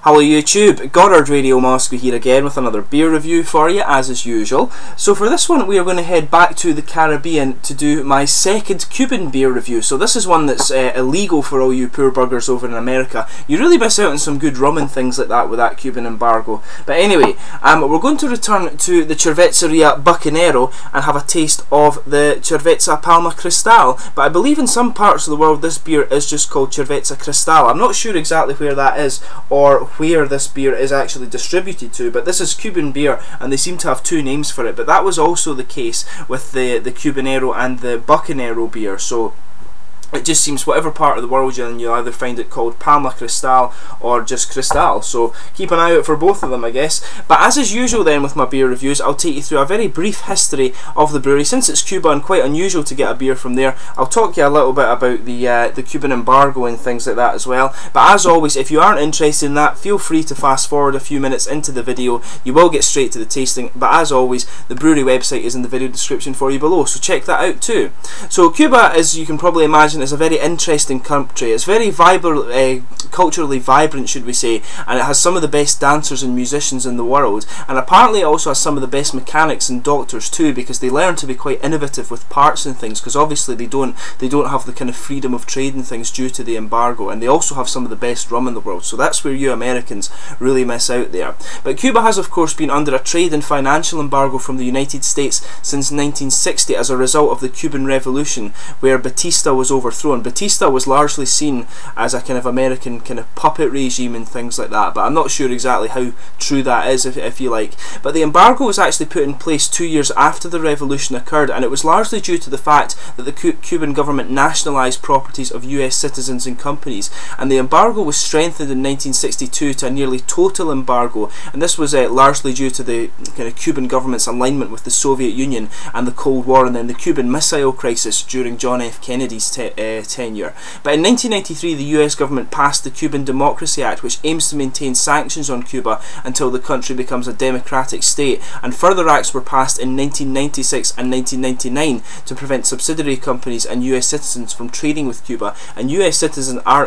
Hello YouTube, Goddard Radio Moscow here again with another beer review for you as is usual. So for this one we are going to head back to the Caribbean to do my second Cuban beer review. So this is one that's illegal for all you poor buggers over in America. You really miss out on some good rum and things like that with that Cuban embargo. But anyway, we're going to return to the Cerveceria Bucanero and have a taste of the Cerveza Palma Cristal. But I believe in some parts of the world this beer is just called Cerveza Cristal. I'm not sure exactly where that is or where this beer is actually distributed to, but this is Cuban beer and they seem to have two names for it. But that was also the case with the Cubanero and the Bucanero beer. So it just seems whatever part of the world you're in, you'll either find it called Palma Cristal or just Cristal. So keep an eye out for both of them, I guess. But as is usual then with my beer reviews, I'll take you through a very brief history of the brewery. Since it's Cuba and quite unusual to get a beer from there, I'll talk you a little bit about the Cuban embargo and things like that as well. But as always, if you aren't interested in that, feel free to fast forward a few minutes into the video. You will get straight to the tasting, but as always, the brewery website is in the video description for you below, so check that out too. So Cuba, as you can probably imagine, is a very interesting country. It's very vibrant, culturally vibrant, should we say, and it has some of the best dancers and musicians in the world, and apparently it also has some of the best mechanics and doctors too, because they learn to be quite innovative with parts and things, because obviously they don't have the kind of freedom of trade and things due to the embargo, and they also have some of the best rum in the world. So that's where you Americans really miss out there. But Cuba has of course been under a trade and financial embargo from the United States since 1960 as a result of the Cuban Revolution, where Batista was overthrown. Batista was largely seen as a kind of American kind of puppet regime and things like that, but I'm not sure exactly how true that is, if you like. But the embargo was actually put in place 2 years after the revolution occurred, and it was largely due to the fact that the Cuban government nationalised properties of US citizens and companies, and the embargo was strengthened in 1962 to a nearly total embargo, and this was largely due to the kind of Cuban government's alignment with the Soviet Union and the Cold War, and then the Cuban Missile Crisis during John F. Kennedy's tenure. But in 1993 the US government passed the Cuban Democracy Act, which aims to maintain sanctions on Cuba until the country becomes a democratic state, and further acts were passed in 1996 and 1999 to prevent subsidiary companies and US citizens from trading with Cuba, and US citizens are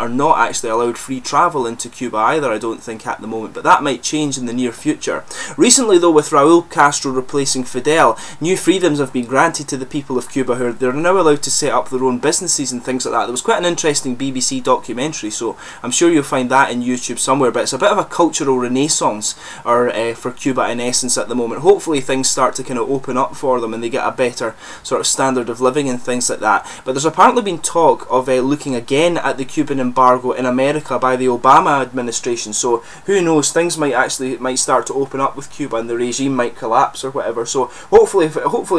not actually allowed free travel into Cuba either, I don't think, at the moment, but that might change in the near future. Recently though, with Raul Castro replacing Fidel, new freedoms have been granted to the people of Cuba, who they're now allowed to set up their own businesses and things like that. There was quite an interesting BBC documentary, so I'm sure you'll find that in YouTube somewhere, but it's a bit of a cultural renaissance for Cuba in essence at the moment. Hopefully things start to kind of open up for them and they get a better sort of standard of living and things like that. But there's apparently been talk of looking again at the Cuban embargo in America by the Obama administration, so who knows, things might start to open up with Cuba and the regime might collapse or whatever. So hopefully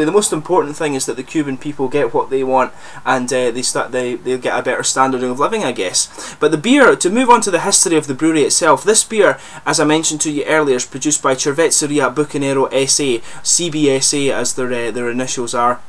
the most important thing is that the Cuban people get what they want and they'll get a better standard of living, I guess. But the beer, to move on to the history of the brewery itself, this beer, as I mentioned to you earlier, is produced by Cerveceria Bucanero SA, CBSA as their initials are,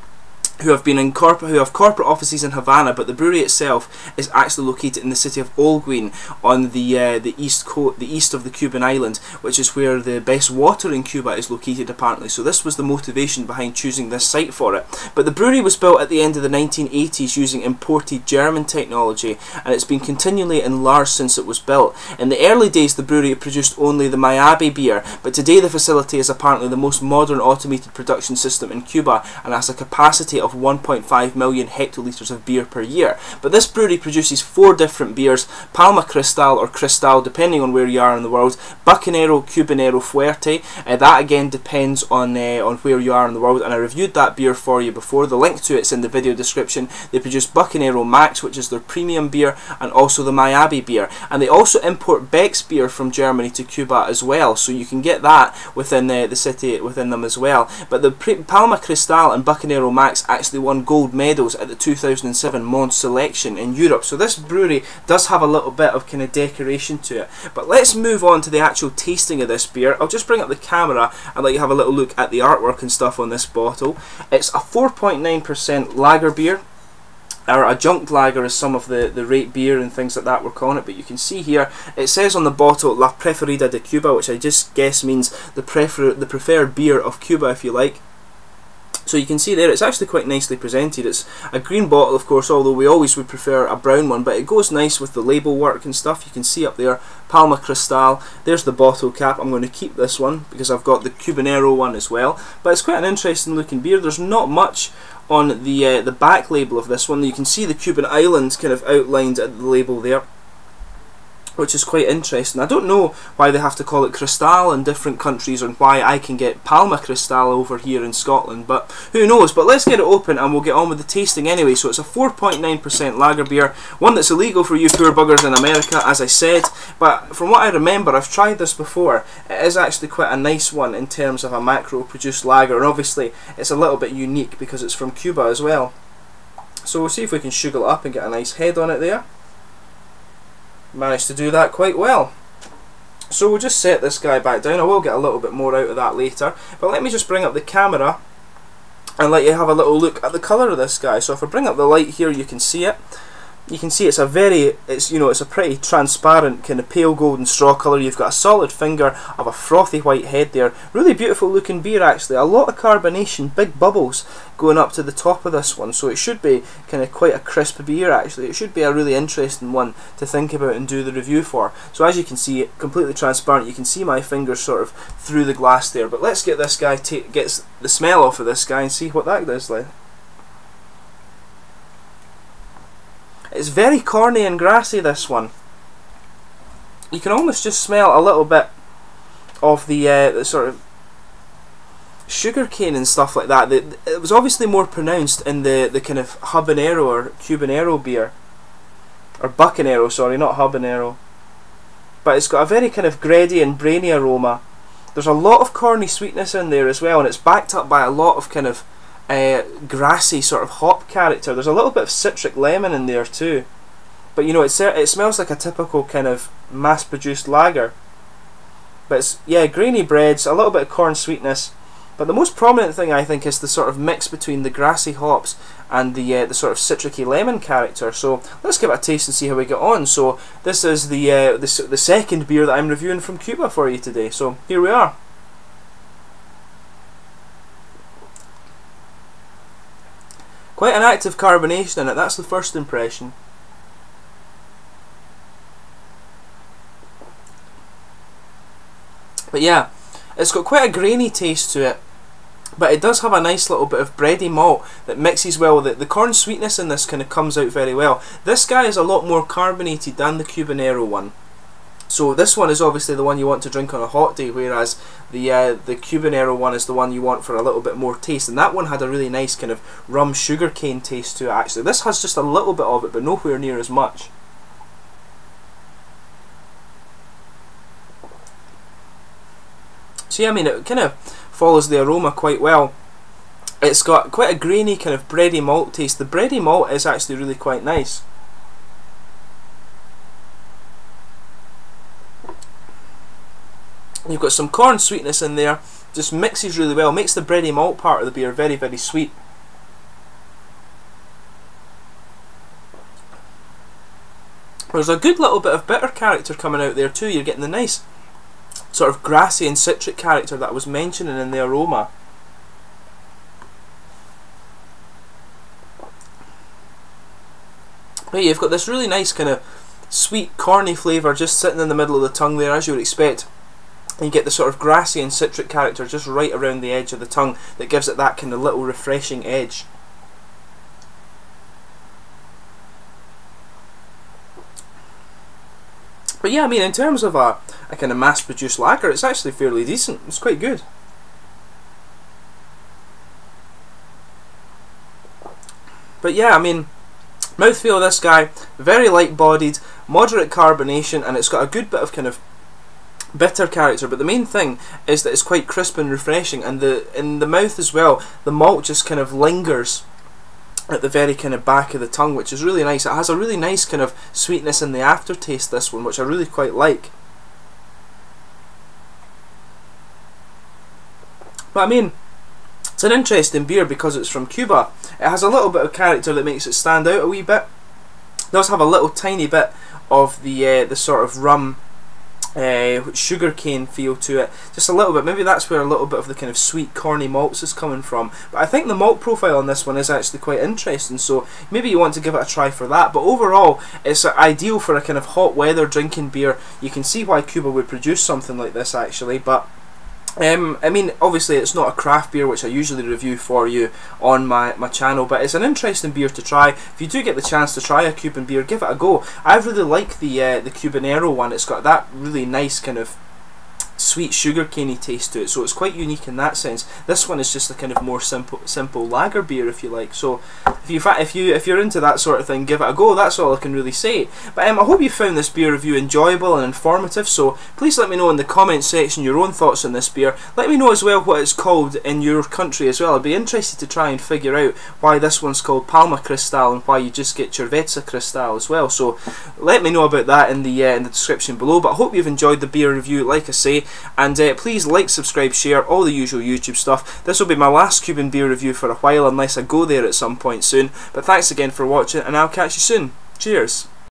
who have corporate offices in Havana, but the brewery itself is actually located in the city of Holguin on the east of the Cuban island, which is where the best water in Cuba is located apparently. So this was the motivation behind choosing this site for it. But the brewery was built at the end of the 1980s using imported German technology, and it's been continually enlarged since it was built. In the early days the brewery produced only the Mayabe beer, but today the facility is apparently the most modern automated production system in Cuba and has a capacity of 1.5 million hectolitres of beer per year. But this brewery produces 4 different beers: Palma Cristal or Cristal, depending on where you are in the world, Bucanero, Cubanero, Fuerte. That again depends on where you are in the world, and I reviewed that beer for you before. The link to it's in the video description. They produce Bucanero Max, which is their premium beer, and also the Mayabe beer, and they also import Beck's beer from Germany to Cuba as well, so you can get that within the city within them as well. But the Palma Cristal and Bucanero Max actually won gold medals at the 2007 Mons selection in Europe. So this brewery does have a little bit of kind of decoration to it. But let's move on to the actual tasting of this beer. I'll just bring up the camera and let you have a little look at the artwork and stuff on this bottle. It's a 4.9% lager beer, or adjunct lager as some of the rate beer and things like that we're calling it, but you can see here it says on the bottle La Preferida de Cuba, which I just guess means the preferred beer of Cuba, if you like. So you can see there, it's actually quite nicely presented. It's a green bottle, of course, although we always would prefer a brown one, but it goes nice with the label work and stuff. You can see up there, Palma Cristal. There's the bottle cap. I'm going to keep this one because I've got the Cubanero one as well. But it's quite an interesting looking beer. There's not much on the back label of this one. You can see the Cuban island kind of outlined at the label there, which is quite interesting. I don't know why they have to call it Cristal in different countries, and why I can get Palma Cristal over here in Scotland, but who knows. But let's get it open and we'll get on with the tasting anyway. So it's a 4.9% lager beer, one that's illegal for you poor buggers in America, as I said, but from what I remember, I've tried this before. It is actually quite a nice one in terms of a macro produced lager, and obviously it's a little bit unique because it's from Cuba as well. So we'll see if we can sugar it up and get a nice head on it there. Managed to do that quite well. So we'll just set this guy back down. I will get a little bit more out of that later, but let me just bring up the camera and let you have a little look at the colour of this guy. So if I bring up the light here, you can see it. You can see it's a pretty transparent kind of pale golden straw colour. You've got a solid finger of a frothy white head there. Really beautiful looking beer actually. A lot of carbonation, big bubbles going up to the top of this one. So it should be kind of quite a crisp beer actually. It should be a really interesting one to think about and do the review for. So as you can see, completely transparent. You can see my fingers sort of through the glass there. But let's get this guy, get the smell off of this guy and see what that does like. It's very corny and grassy, this one. You can almost just smell a little bit of the sort of sugar cane and stuff like that. It was obviously more pronounced in the kind of habanero or Cubanero beer. Or Bucanero, sorry, not habanero. But it's got a very kind of bready and brainy aroma. There's a lot of corny sweetness in there as well, and it's backed up by a lot of kind of grassy sort of hop character. There's a little bit of citric lemon in there too, but you know, it smells like a typical kind of mass-produced lager. But it's, yeah, grainy breads, a little bit of corn sweetness, but the most prominent thing I think is the sort of mix between the grassy hops and the sort of citricy lemon character. So let's give it a taste and see how we get on. So this is the second beer that I'm reviewing from Cuba for you today. So here we are. Quite an active carbonation in it, that's the first impression. But yeah, it's got quite a grainy taste to it, but it does have a nice little bit of bready malt that mixes well with it. The corn sweetness in this kind of comes out very well. This guy is a lot more carbonated than the Cubanero one. So this one is obviously the one you want to drink on a hot day, whereas the Cubanero one is the one you want for a little bit more taste. And that one had a really nice kind of rum sugarcane taste to it actually. This has just a little bit of it, but nowhere near as much. So yeah, I mean, it kind of follows the aroma quite well. It's got quite a grainy kind of bready malt taste. The bready malt is actually really quite nice. You've got some corn sweetness in there, just mixes really well, makes the bready malt part of the beer very, very sweet. There's a good little bit of bitter character coming out there too. You're getting the nice sort of grassy and citric character that I was mentioning in the aroma. But you've got this really nice kind of sweet corny flavour just sitting in the middle of the tongue there, as you would expect. And you get the sort of grassy and citric character just right around the edge of the tongue that gives it that kind of little refreshing edge. But yeah, I mean, in terms of a kind of mass-produced lager, it's actually fairly decent. It's quite good. But yeah, I mean, mouthfeel of this guy, very light-bodied, moderate carbonation, and it's got a good bit of kind of bitter character, but the main thing is that it's quite crisp and refreshing, and in the mouth as well, the malt just kind of lingers at the very kind of back of the tongue, which is really nice. It has a really nice kind of sweetness in the aftertaste, this one, which I really quite like. But I mean, it's an interesting beer because it's from Cuba. It has a little bit of character that makes it stand out a wee bit. It does have a little tiny bit of the sort of rum sugarcane feel to it, just a little bit. Maybe that's where a little bit of the kind of sweet corny malts is coming from, but I think the malt profile on this one is actually quite interesting, so maybe you want to give it a try for that. But overall it's ideal for a kind of hot weather drinking beer. You can see why Cuba would produce something like this actually, but I mean, obviously it's not a craft beer which I usually review for you on my channel, but it's an interesting beer to try. If you do get the chance to try a Cuban beer, give it a go. I really like the Cubanero one. It's got that really nice kind of sweet sugarcaney taste to it, so it's quite unique in that sense. This one is just a kind of more simple lager beer, if you like. So if you're into that sort of thing, give it a go. That's all I can really say. But I hope you found this beer review enjoyable and informative, so please let me know in the comment section your own thoughts on this beer. Let me know as well what it's called in your country as well. I'd be interested to try and figure out why this one's called Palma Cristal and why you just get Cerveza Cristal as well. So let me know about that in the description below. But I hope you've enjoyed the beer review, like I say. And please like, subscribe, share, all the usual YouTube stuff. This will be my last Cuban beer review for a while, unless I go there at some point soon. But thanks again for watching, and I'll catch you soon. Cheers.